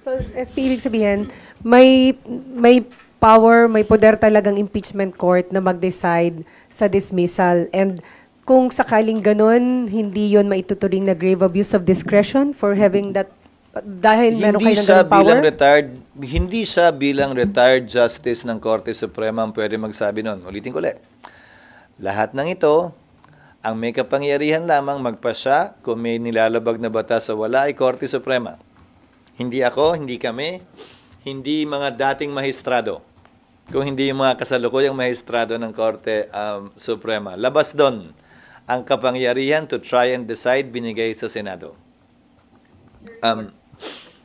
So, SP, ibig sabihin, may power, may poder talagang impeachment court na mag-decide sa dismissal. And kung sakaling ganun, hindi yon maituturing na grave abuse of discretion for having that, dahil meron kayo ng ganung power? Hindi siya bilang retired justice ng Korte Suprema ang pwede magsabi nun. Ulitin ko ulit. Lahat ng ito, ang may kapangyarihan lamang magpasya kung may nilalabag na batas o wala ay Korte Suprema. Hindi ako, hindi kami, hindi mga dating mahistrado. Kung hindi yung mga kasalukuyang mahistrado ng Korte Suprema. Labas doon ang kapangyarihan to try and decide binigay sa Senado.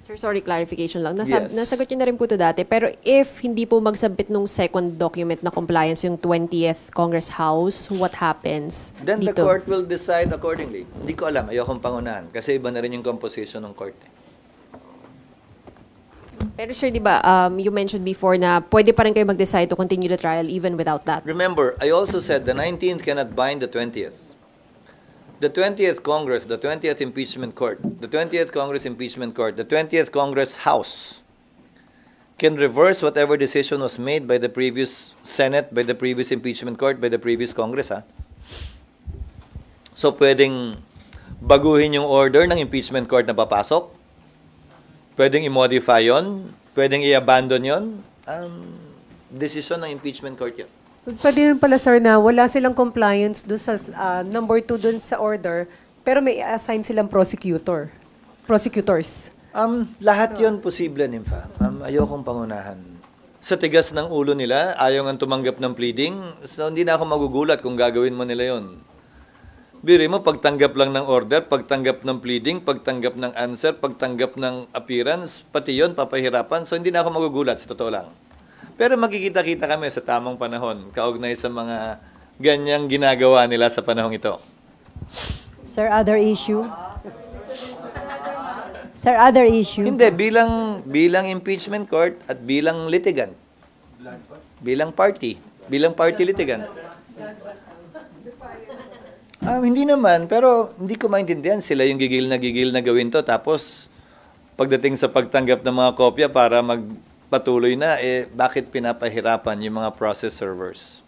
Sir, sorry, clarification lang. Yes. Nasagot niyo na rin po ito dati, pero if hindi po magsabit nung second document na compliance yung 20th Congress House, what happens Then dito? the court will decide accordingly. Hindi ko alam, ayokong pangunahan kasi iba na rin yung composition ng court. Pero sir, di ba, you mentioned before na pwede pa rin kayo mag-decide to continue the trial even without that. Remember, I also said the 19th cannot bind the 20th. The 20th Congress, the 20th Impeachment Court, the 20th Congress Impeachment Court, the 20th Congress House can reverse whatever decision was made by the previous Senate, by the previous Impeachment Court, by the previous Congress. So pwedeng baguhin yung order ng Impeachment Court na papasok, pwedeng i-modify yon, pwedeng i-abandon yon, decision ng Impeachment Court yun. So, pwede rin pala, sir, na wala silang compliance doon sa number 2 doon sa order, pero may assign silang prosecutors. Lahat yon posible, Nympha. Ayokong pangunahan. Sa tigas ng ulo nila, ayaw nga tumanggap ng pleading, so hindi na ako magugulat kung gagawin mo nila yon. Biri mo, pagtanggap lang ng order, pagtanggap ng pleading, pagtanggap ng answer, pagtanggap ng appearance, pati yon papahirapan, so hindi na ako magugulat, sa totoo lang. Pero magkikita-kita kami sa tamang panahon, kaugnay sa mga ganyang ginagawa nila sa panahong ito. Sir, other issue? Sir, other issue? Hindi, bilang impeachment court at bilang litigant. Bilang party litigant. Hindi naman, pero hindi ko maintindihan sila yung gigil na gawin to. Tapos, pagdating sa pagtanggap ng mga kopya para magpatuloy na, bakit pinapahirapan yung mga process servers?